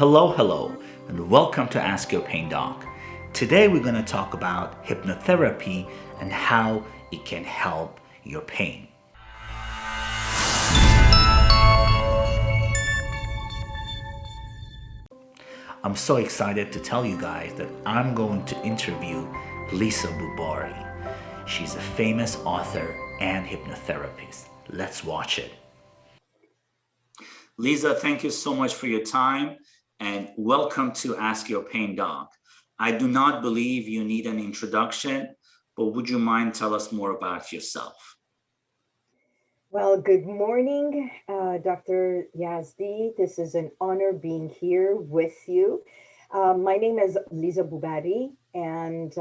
Hello, and welcome to Ask Your Pain Doc. Today we're going to talk about hypnotherapy and how it can help your pain. I'm so excited to tell you guys that I'm going to interview Lisa Bubari. She's a famous author and hypnotherapist. Let's watch it. Lisa, thank you so much for your time and welcome to Ask Your Pain Doc. I do not believe you need an introduction, but would you mind tell us more about yourself? Well, good morning, Dr. Yazdi. This is an honor being here with you. My name is Lisa Bubari, and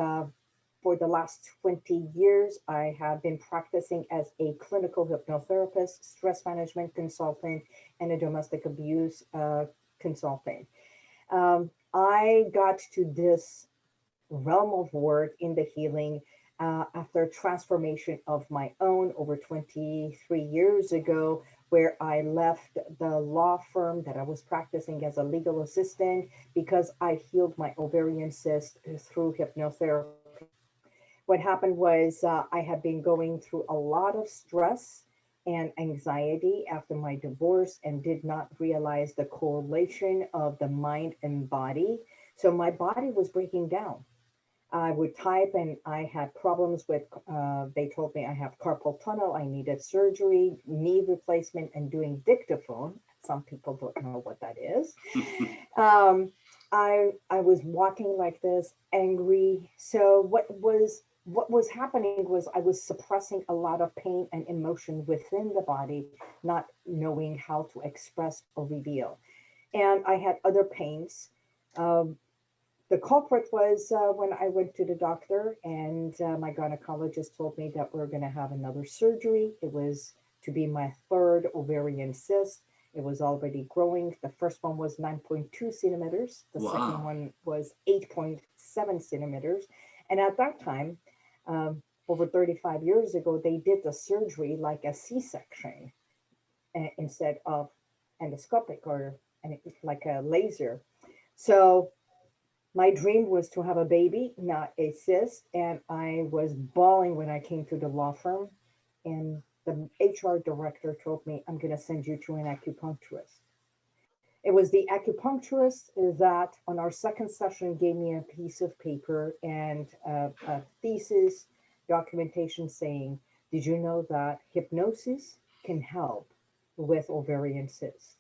for the last 20 years, I have been practicing as a clinical hypnotherapist, stress management consultant, and a domestic abuse consultant. I got to this realm of work in the healing after transformation of my own over 23 years ago, where I left the law firm that I was practicing as a legal assistant because I healed my ovarian cyst through hypnotherapy. What happened was I had been going through a lot of stress and anxiety after my divorce and did not realize the correlation of the mind and body. So my body was breaking down. I would type and I had problems with, they told me I have carpal tunnel, I needed surgery, knee replacement, and doing dictaphone. Some people don't know what that is. Um, I was walking like this, angry. So what was happening was I was suppressing a lot of pain and emotion within the body, not knowing how to express or reveal. And I had other pains. Um, the culprit was when I went to the doctor, and my gynecologist told me that we're going to have another surgery. It was to be my third ovarian cyst. It was already growing. The first one was 9.2 centimeters. The second Wow. one was 8.7 centimeters. And at that time, over 35 years ago, they did the surgery like a C-section instead of endoscopic or like a laser. So my dream was to have a baby, not a cyst. And I was bawling when I came to the law firm. And the HR director told me, I'm going to send you to an acupuncturist. It was the acupuncturist that, on our second session, gave me a piece of paper and a thesis documentation saying, did you know that hypnosis can help with ovarian cyst?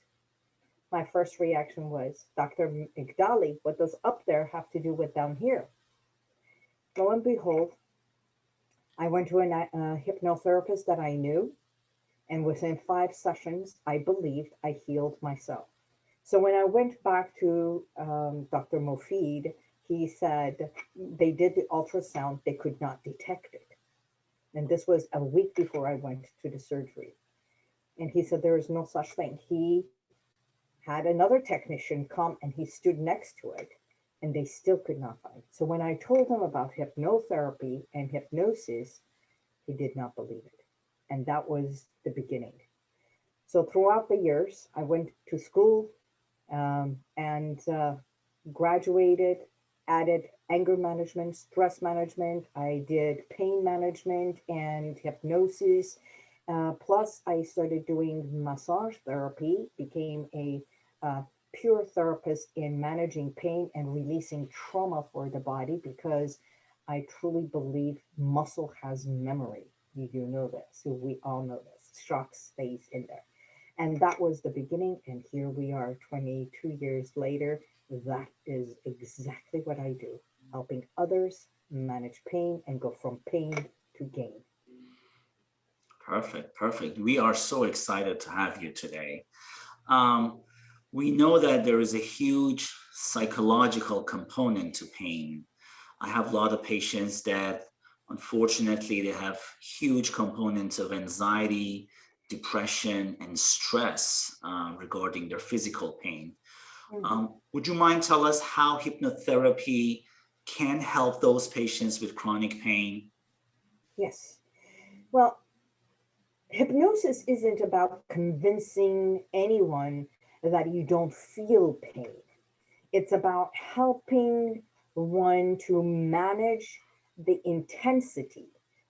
My first reaction was, Dr. Migdali, what does up there have to do with down here? Lo and behold, I went to a hypnotherapist that I knew, and within 5 sessions, I believed I healed myself. So when I went back to Dr. Mofid, he said they did the ultrasound, they could not detect it. And this was a week before I went to the surgery. And he said there is no such thing. He had another technician come and he stood next to it and they still could not find it. So when I told him about hypnotherapy and hypnosis, he did not believe it. And that was the beginning. So throughout the years, I went to school and graduated, added anger management, stress management. I did pain management and hypnosis. Plus, I started doing massage therapy, became a pure therapist in managing pain and releasing trauma for the body because I truly believe muscle has memory. You do know this. So we all know this. Shock stays in there. And that was the beginning. And here we are 22 years later. That is exactly what I do, helping others manage pain and go from pain to gain. Perfect, perfect. We are so excited to have you today. Um, we know that there is a huge psychological component to pain. I have a lot of patients that unfortunately they have huge components of anxiety, depression, and stress regarding their physical pain. Mhm. Would you mind tell us how hypnotherapy can help those patients with chronic pain? Yes. Well, hypnosis isn't about convincing anyone that you don't feel pain. It's about helping one to manage the intensity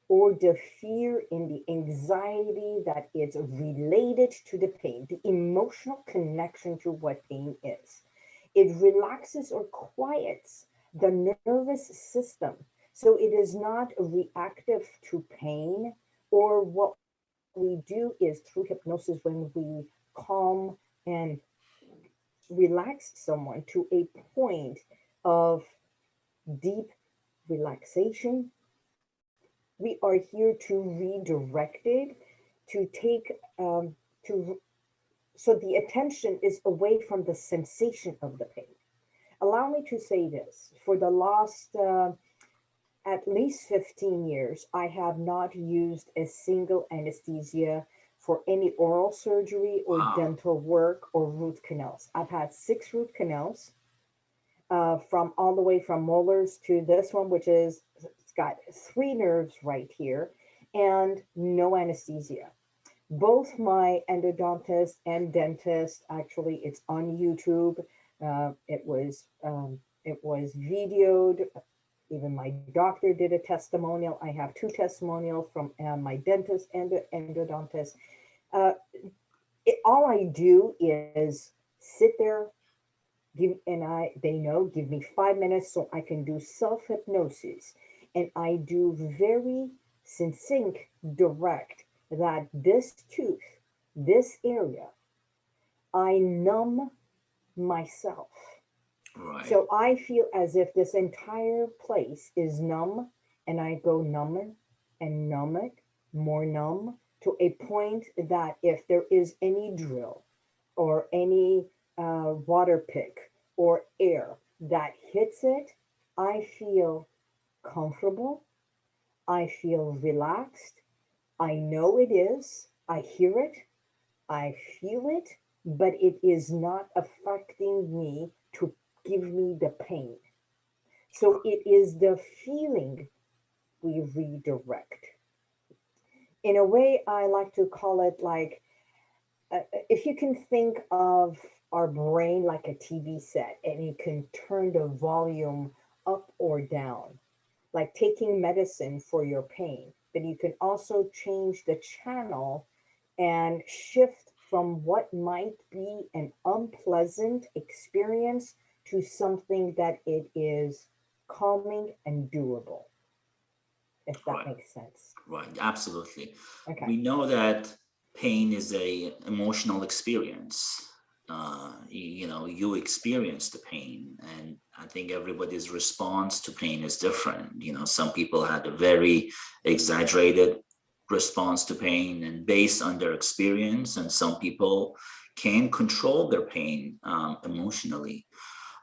or the fear and the anxiety that is related to the pain, the emotional connection to what pain is. It relaxes or quiets the nervous system. So it is not reactive to pain. Or what we do is through hypnosis, when we calm and relax someone to a point of deep relaxation, we are here to redirect it, to take to so the attention is away from the sensation of the pain. Allow me to say this: for the last at least 15 years, I have not used a single anesthesia for any oral surgery or Wow. dental work or root canals. I've had 6 root canals, from all the way from molars to this one, which is, it's got 3 nerves right here, and no anesthesia. Both my endodontist and dentist, actually, it's on YouTube. It was videoed. Even my doctor did a testimonial. I have 2 testimonials from my dentist and the endodontist. Uh, all I do is sit there, they know, give me 5 minutes so I can do self hypnosis, and I do very succinct, direct, that this tooth, this area, I numb myself. Right. So I feel as if this entire place is numb, and I go number and numb it, more numb, to a point that if there is any drill or any water pick or air that hits it, I feel comfortable. I feel relaxed. I know it is. I hear it. I feel it, but it is not affecting me to give me the pain. So it is the feeling we redirect. In a way, I like to call it like, if you can think of our brain like a TV set, and you can turn the volume up or down, like taking medicine for your pain, but you can also change the channel and shift from what might be an unpleasant experience to something that it is calming and doable, if that Right. makes sense. Right. Absolutely. Okay. We know that pain is a emotional experience. You experience the pain, and I think everybody's response to pain is different. Some people had a very exaggerated response to pain and based on their experience, and some people can control their pain emotionally.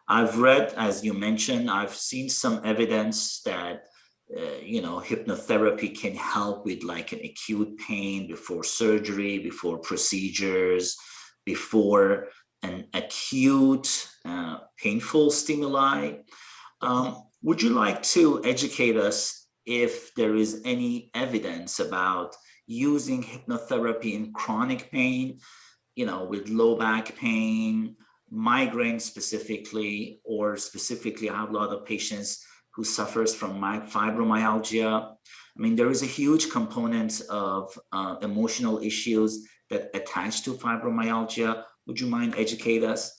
I've read, as you mentioned, I've seen some evidence that hypnotherapy can help with like an acute pain before surgery, before procedures, before an acute painful stimuli. Yes. Would you like to educate us if there is any evidence about using hypnotherapy in chronic pain, with low back pain, migraine specifically, or specifically, I have a lot of patients who suffers from fibromyalgia. I mean, there is a huge component of emotional issues that attach to fibromyalgia. Would you mind educate us?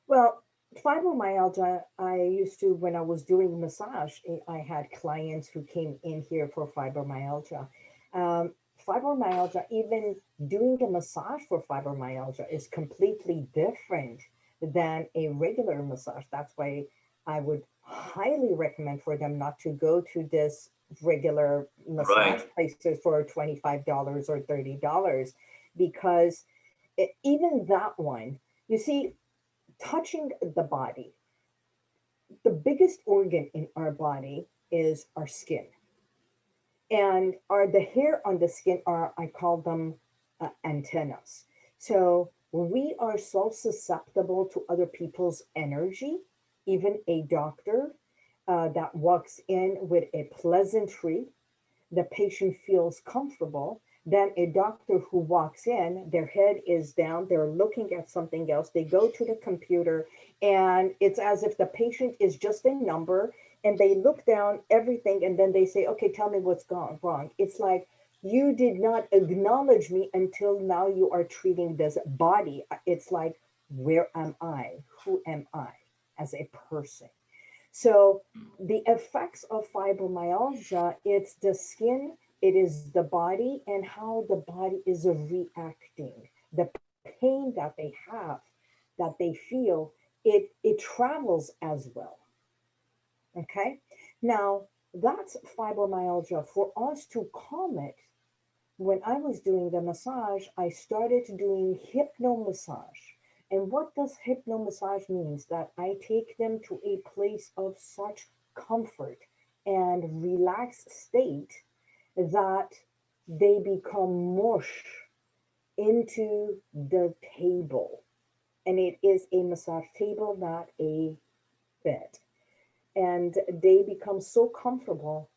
Well, fibromyalgia, I used to, when I was doing massage, I had clients who came in here for fibromyalgia. Um, Fibromyalgia, even doing a massage for fibromyalgia is completely different than a regular massage. That's why I would highly recommend for them not to go to this regular massage Right, places for $25 or $30, because even that one, you see, touching the body, the biggest organ in our body is our skin. And the hair on the skin are, I call them antennas. So we are so susceptible to other people's energy. Even a doctor that walks in with a pleasantry, the patient feels comfortable. Then a doctor who walks in, their head is down, they're looking at something else. They go to the computer, and it's as if the patient is just a number, and they look down everything, and then they say, okay, tell me what's gone wrong. It's like, you did not acknowledge me until now you are treating this body. It's like, where am I? Who am I as a person? So the effects of fibromyalgia, it's the skin, it is the body, and how the body is reacting. The pain that they have, that they feel, it travels as well. Okay. Now that's fibromyalgia. For us to calm it, when I was doing the massage, I started doing hypno massage. And what does hypno massage means? That I take them to a place of such comfort and relaxed state that they become mush into the table. And it is a massage table, not a bed. And they become so comfortable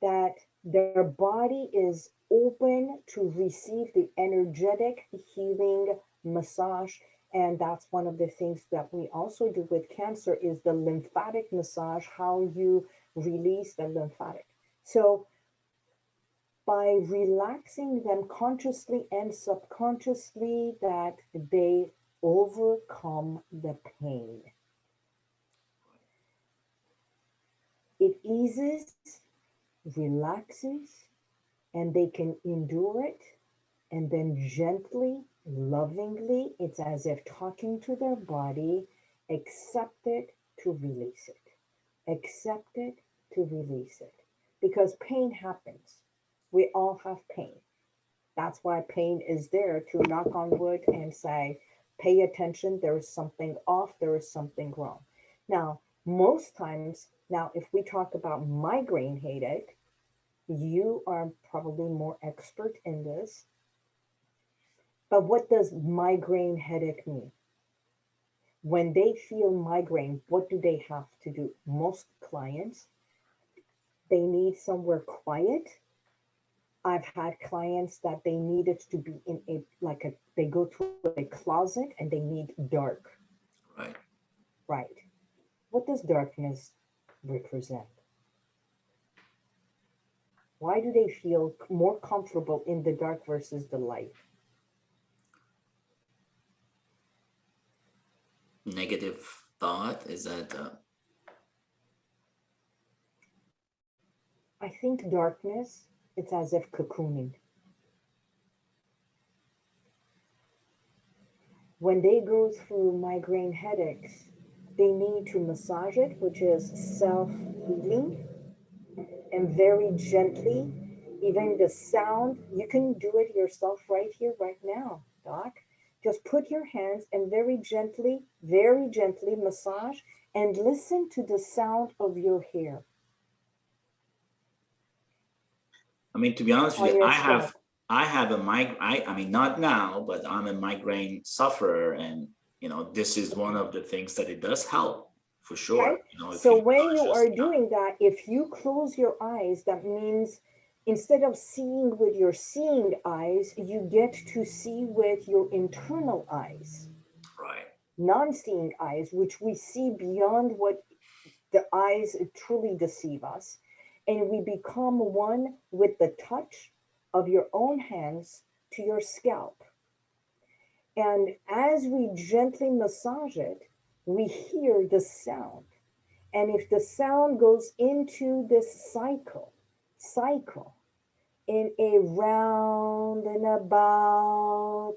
that their body is open to receive the energetic healing massage. And that's one of the things that we also do with cancer is the lymphatic massage, how you release the lymphatic. So by relaxing them consciously and subconsciously, that they overcome the pain. It eases, relaxes, and they can endure it. And then gently, lovingly, it's as if talking to their body, accept it to release it. Accept it to release it. Because pain happens. We all have pain. That's why pain is there, to knock on wood and say, pay attention, there is something off, there is something wrong. Now, most times, now if we talk about migraine headache, you are probably more expert in this. But what does migraine headache mean? When they feel migraine, what do they have to do? Most clients, they need somewhere quiet. I've had clients that they needed to be in a, like a, they go to a closet and they need dark. Right. Right. What does darkness represent? Why do they feel more comfortable in the dark versus the light? Negative thought is that I think darkness, it's as if cocooning. When they go through migraine headaches, they need to massage it, which is self healing, and very gently, even the sound, you can do it yourself right here, right now, Doc. Just put your hands and very gently massage and listen to the sound of your hair I mean, to be honest with on you, your I have scalp. I have a migraine. I mean, not now, but I'm a migraine sufferer, and this is one of the things that it does help for Okay. sure. If So you when you just are doing that, if you close your eyes, that means instead of seeing with your seeing eyes, you get to see with your internal eyes, right, non seeing eyes, which we see beyond what the eyes truly deceive us. And we become one with the touch of your own hands to your scalp. And as we gently massage it, we hear the sound. And if the sound goes into this cycle in a round and about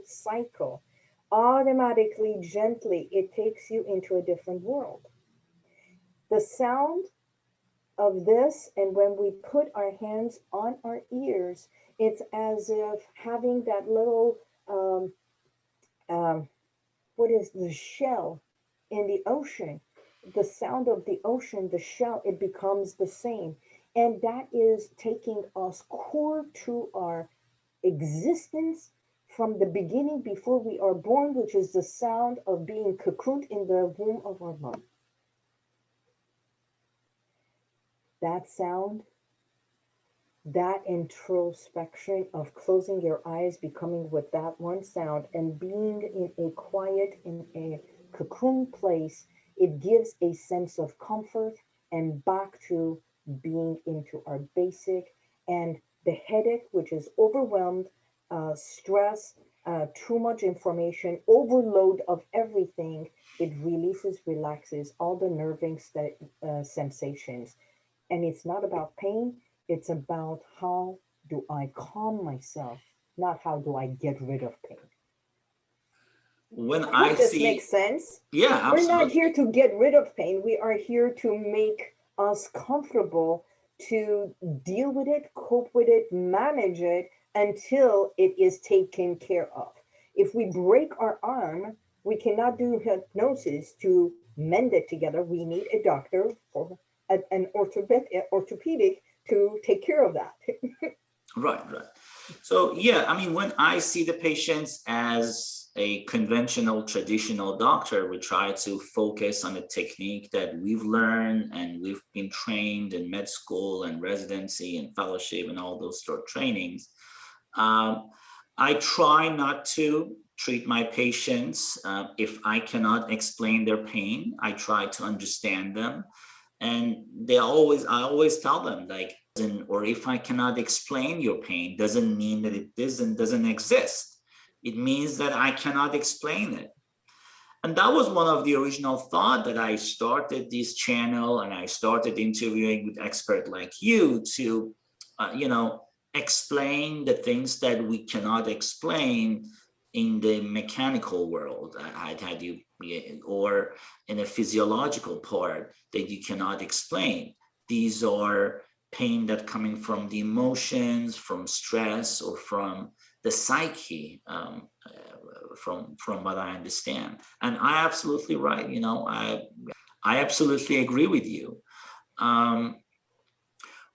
cycle, automatically, gently, it takes you into a different world. The sound of this, and when we put our hands on our ears, it's as if having that little, um, what is the shell in the ocean, the sound of the ocean, the shell, it becomes the same. And that is taking us core to our existence from the beginning before we are born, which is the sound of being cocooned in the womb of our mom. That sound that introspection of closing your eyes, becoming with that one sound, and being in a quiet, in a cocoon place, it gives a sense of comfort and back to being into our basic. And the headache, which is overwhelmed, stress, too much information, overload of everything, it releases, relaxes all the nerving sensations. And it's not about pain, it's about how do I calm myself, not how do I get rid of pain. When I I hope this see, makes sense. yeah, We're not here absolutely. to get rid of pain. We are here to make us comfortable to deal with it, cope with it, manage it until it is taken care of. If we break our arm, we cannot do hypnosis to mend it together. We need a doctor or an orthopedic to take care of that. Right, right. So yeah, I mean, when I see the patients as a conventional, traditional doctor, we try to focus on the technique that we've learned and we've been trained in med school and residency and fellowship and all those sort of trainings. Um, I try not to treat my patients if I cannot explain their pain. I try to understand them, and I always tell them, like, or if I cannot explain your pain doesn't mean that it doesn't exist. It means that I cannot explain it. And that was one of the original thought that I started this channel, and I started interviewing with expert like you to you know, explain the things that we cannot explain in the mechanical world. I had you, or in a physiological part that you cannot explain. These are pain that coming from the emotions, from stress, or from the psyche, from what I understand. And I absolutely right. I absolutely agree with you. Um,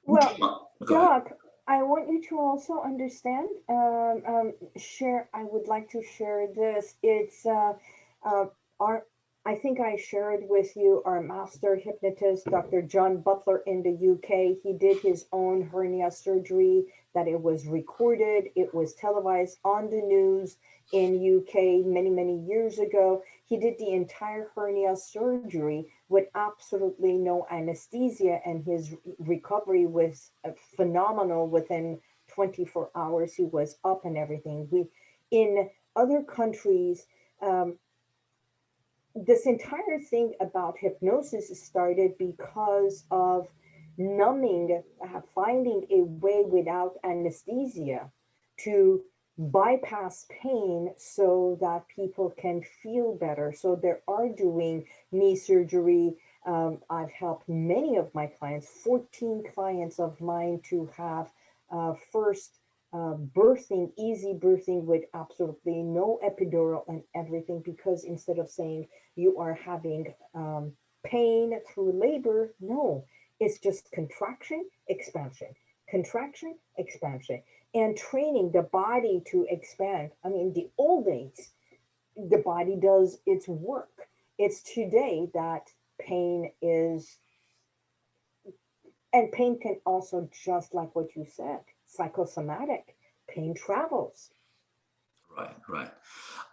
would you Well, go ahead? Doc, I want you to also understand, share, I would like to share this. It's uh, our, I think I shared with you our master hypnotist, Dr. John Butler in the UK. He did his own hernia surgery, that it was recorded, it was televised on the news in UK many, many years ago. He did the entire hernia surgery with absolutely no anesthesia, and his recovery was phenomenal. Within 24 hours, he was up and everything. We, in other countries, um, this entire thing about hypnosis started because of numbing, finding a way without anesthesia to bypass pain so that people can feel better. So they are doing knee surgery. I've helped many of my clients, 14 clients of mine, to have first birthing, easy birthing with absolutely no epidural and everything, because instead of saying you are having pain through labor. No, it's just contraction, expansion, and training the body to expand. I mean, the old days, the body does its work. It's today that pain is, and pain can also, just like what you said, psychosomatic. Pain travels. Right, right.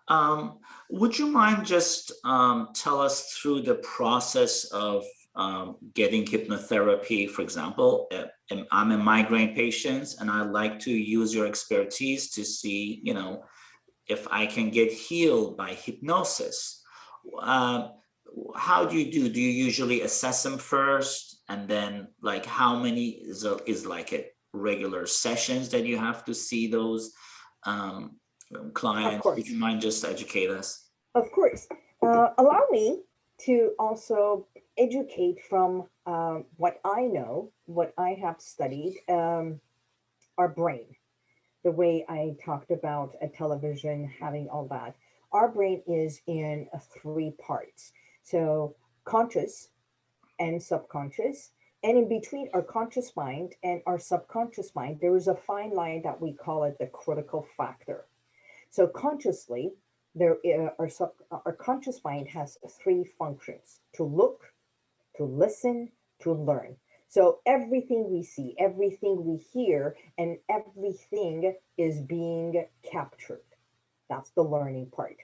Um, would you mind just tell us through the process of getting hypnotherapy? For example, I'm a migraine patient, and I like to use your expertise to see, if I can get healed by hypnosis. Um, how do you do? Do you usually assess them first, and then like how many is like a regular sessions that you have to see those um, Of clients? Would you course. mind just educate us? Of course. Allow me to also educate from what I know, what I have studied, our brain, the way I talked about a television, having all that. Our brain is in three parts. So, conscious and subconscious. And in between our conscious mind and our subconscious mind, there is a fine line that we call it the critical factor. So consciously, our conscious mind has three functions: to look, to listen, to learn. So everything we see, everything we hear, and everything is being captured. That's the learning part.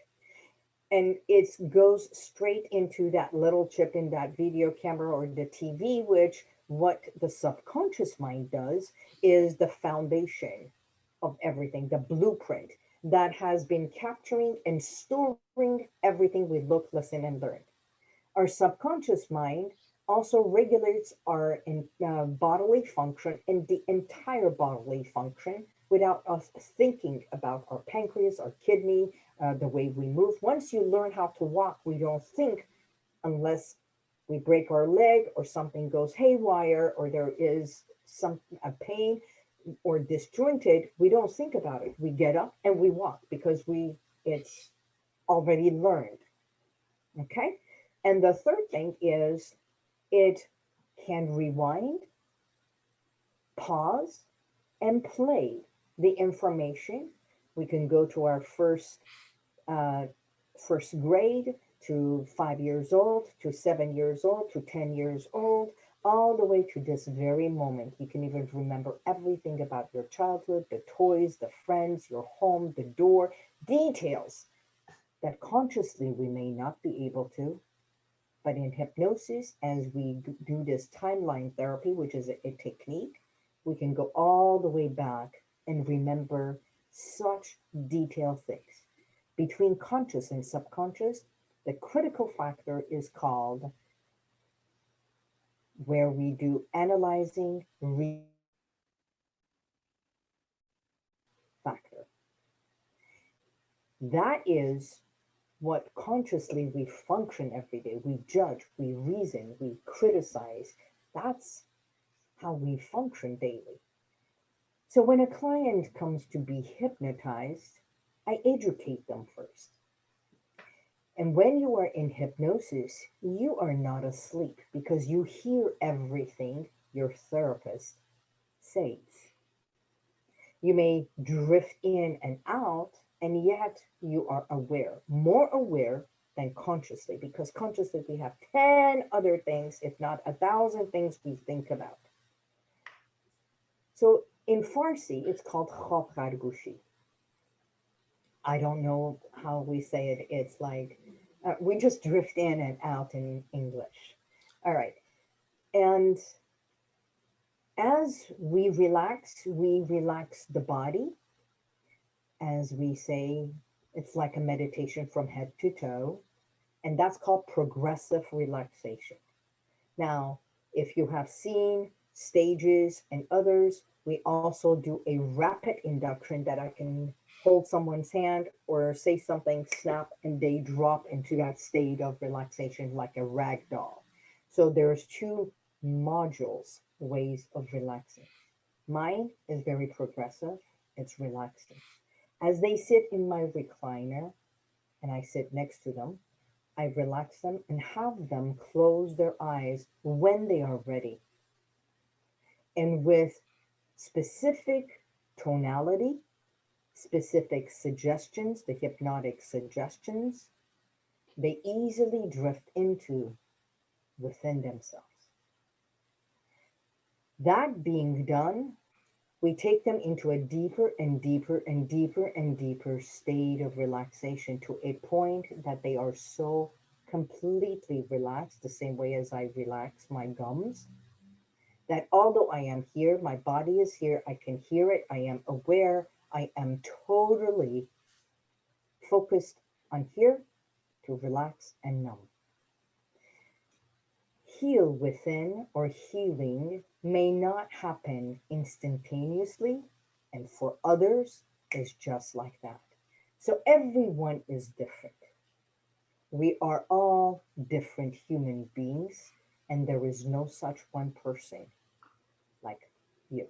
And it goes straight into that little chip in that video camera or the TV, which what the subconscious mind does is the foundation of everything, the blueprint that has been capturing and storing everything we look, listen, and learn. Our subconscious mind also regulates our bodily function and the entire bodily function without us thinking about our pancreas, our kidney, the way we move. Once you learn how to walk, we don't think unless we break our leg or something goes haywire or there is some a pain or disjointed. We don't think about it. We get up and we walk because we it's already learned. Okay. And the third thing is it can rewind, pause, and play the information. We can go to our uh, first grade to 5 years old, to 7 years old, to 10 years old, all the way to this very moment. You can even remember everything about your childhood, the toys, the friends, your home, the door, details that consciously we may not be able to. But in hypnosis, as we do this timeline therapy, which is a technique, we can go all the way back and remember such detailed things. Between conscious and subconscious, the critical factor is called where we do analyzing, reasoning, factor. That is what consciously we function every day. We judge, we reason, we criticize. That's how we function daily. So when a client comes to be hypnotized, I educate them first. And when you are in hypnosis, you are not asleep because you hear everything your therapist says. You may drift in and out, and yet you are aware, more aware than consciously, because consciously we have 10 other things, if not 1,000 things we think about. So in Farsi, it's called khop gushi. I don't know how we say it. It's like we just drift in and out in English. All right. And as we relax the body. As we say, it's like a meditation from head to toe. And that's called progressive relaxation. Now, if you have seen stages and others, we also do a rapid induction that I can hold someone's hand or say something, snap, and they drop into that state of relaxation like a rag doll. So there's two modules, ways of relaxing. Mine is very progressive, it's relaxing. As they sit in my recliner and I sit next to them, I relax them and have them close their eyes when they are ready. And with specific tonality, specific suggestions, the hypnotic suggestions, they easily drift into within themselves. That being done, we take them into a deeper and deeper and deeper and deeper state of relaxation to a point that they are so completely relaxed, the same way as I relax my gums, that although I am here, my body is here, I can hear it, I am aware, I am totally focused on here to relax and numb. Heal within or healing may not happen instantaneously, and for others is just like that. So everyone is different. We are all different human beings, and there is no such one person like you.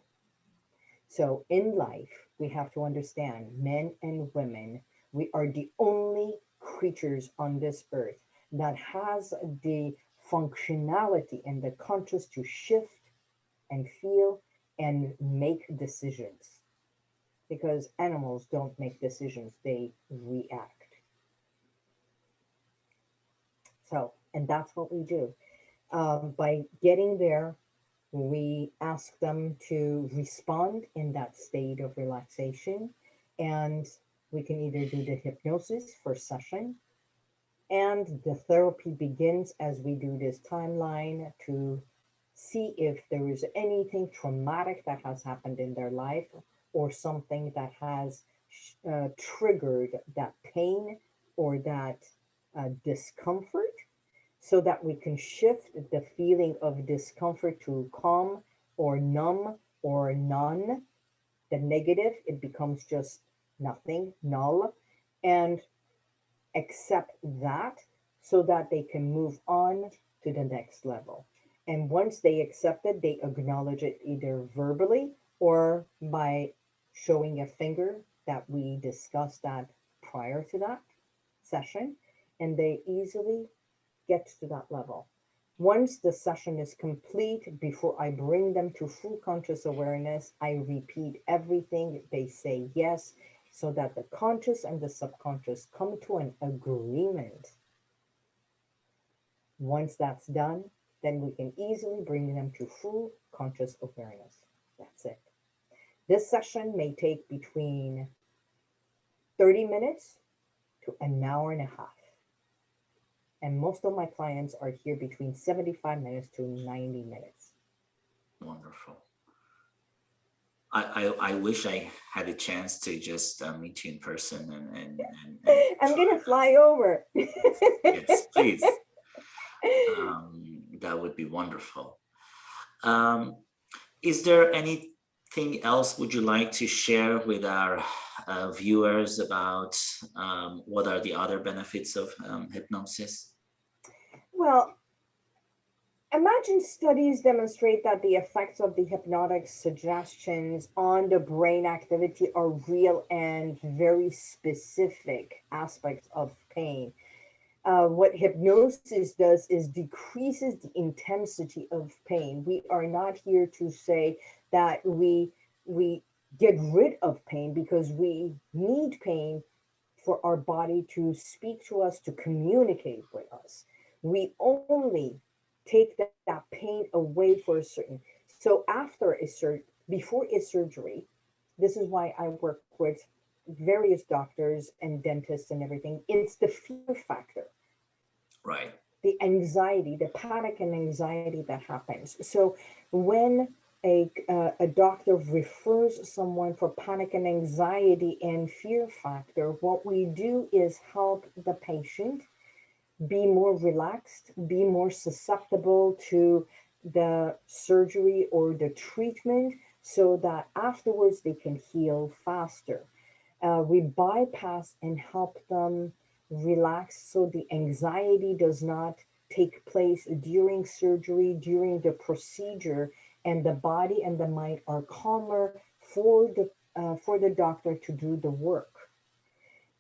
So in life, we have to understand men and women, we are the only creatures on this earth that has the functionality and the conscious to shift and feel and make decisions. Because animals don't make decisions, they react. So, and that's what we do. By getting there, We ask them to respond in that state of relaxation, and we can either do the hypnosis first session, and the therapy begins as we do this timeline to see if there is anything traumatic that has happened in their life or something that has triggered that pain or that discomfort, so that we can shift the feeling of discomfort to calm or numb or none. The negative, it becomes just nothing, null, and accept that so that they can move on to the next level. And once they accept it, they acknowledge it either verbally or by showing a finger that we discussed that prior to that session, and they easily get to that level. Once the session is complete, before I bring them to full conscious awareness, I repeat everything. They say yes, so that the conscious and the subconscious come to an agreement. Once that's done, then we can easily bring them to full conscious awareness. That's it. This session may take between 30 minutes to an hour and a half. And most of my clients are here between 75 minutes to 90 minutes. Wonderful. I wish I had a chance to just meet you in person and I'm try going to that. fly over. Yes, please. That would be wonderful. Um, is there anything else would you like to share with our viewers about what are the other benefits of hypnosis? Well, imagine studies demonstrate that the effects of the hypnotic suggestions on the brain activity are real and very specific aspects of pain. What hypnosis does is decreases the intensity of pain. We are not here to say that we get rid of pain, because we need pain for our body to speak to us, to communicate with us. We only take that pain away for a certain. So after before a surgery, this is why I work with various doctors and dentists and everything. It's the fear factor, Right. the anxiety, the panic and anxiety that happens. So when a doctor refers someone for panic and anxiety and fear factor, what we do is help the patient be more relaxed, be more susceptible to the surgery or the treatment, so that afterwards they can heal faster. We bypass and help them relax so the anxiety does not take place during surgery, during the procedure, and the body and the mind are calmer for the doctor to do the work.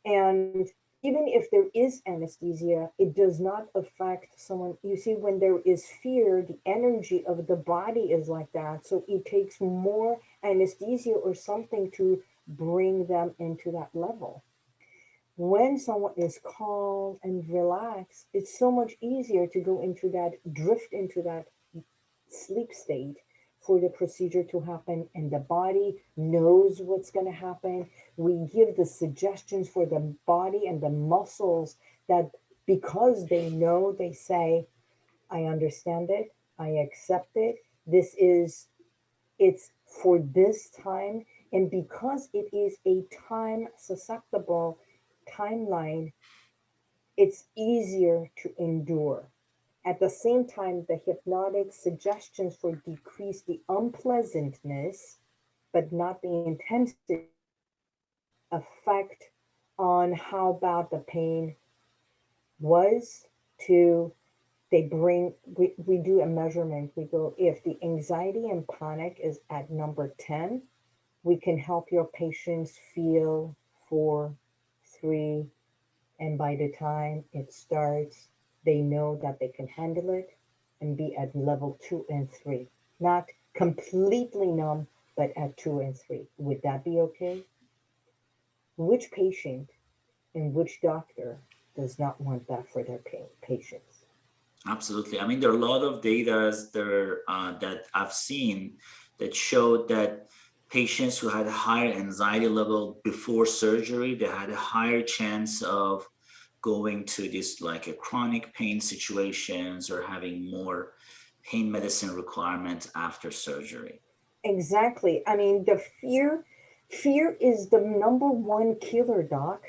And even if there is anesthesia, it does not affect someone. You see, when there is fear, the energy of the body is like that. So it takes more anesthesia or something to bring them into that level. When someone is calm and relaxed, it's so much easier to go into that, drift into that sleep state for the procedure to happen, and the body knows what's going to happen. We give the suggestions for the body and the muscles that, because they know, they say, I understand it, I accept it, this is, it's for this time. And because it is a time susceptible timeline, it's easier to endure. At the same time, the hypnotic suggestions for decrease the unpleasantness, but not the intensity, effect on how bad the pain was. To they bring we do a measurement. We go, if the anxiety and panic is at number 10, we can help your patients feel 4, 3, and by the time it starts, they know that they can handle it and be at level 2 and 3. Not completely numb, but at 2 and 3. Would that be okay? Which patient and which doctor does not want that for their patients? Absolutely. I mean, there are a lot of data that I've seen that showed that patients who had a higher anxiety level before surgery, they had a higher chance of going to this like a chronic pain situations or having more pain medicine requirements after surgery. Exactly. I mean, the fear is the number one killer, doc.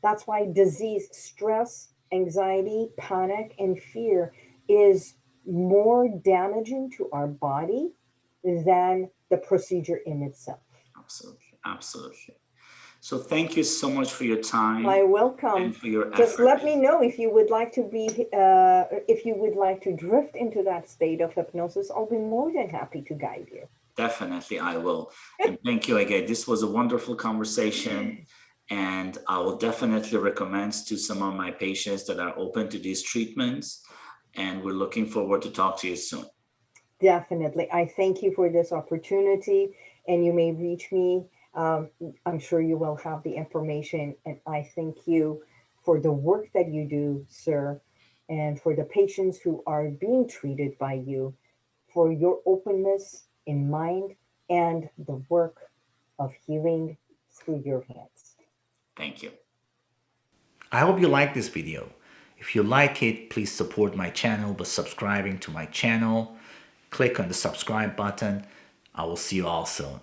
That's why disease, stress, anxiety, panic, and fear is more damaging to our body than the procedure in itself. Absolutely. Absolutely. So thank you so much for your time My and welcome. for your Just effort. let me know if you would like to if you would like to drift into that state of hypnosis. I'll be more than happy to guide Definitely, I will. And thank you again. This was a wonderful conversation. you. And I will definitely recommend to some of my patients that are open to these treatments. And we're looking forward to talk to you soon. Definitely. I thank you for this opportunity, and you may reach me. I'm sure you will have the information, and I thank you for the work that you do, sir, and for the patients who are being treated by you, for your openness in mind and the work of healing through your hands. Thank you. I hope you like this video. If you like it, please support my channel by subscribing to my channel. Click on the subscribe button. I will see you all soon.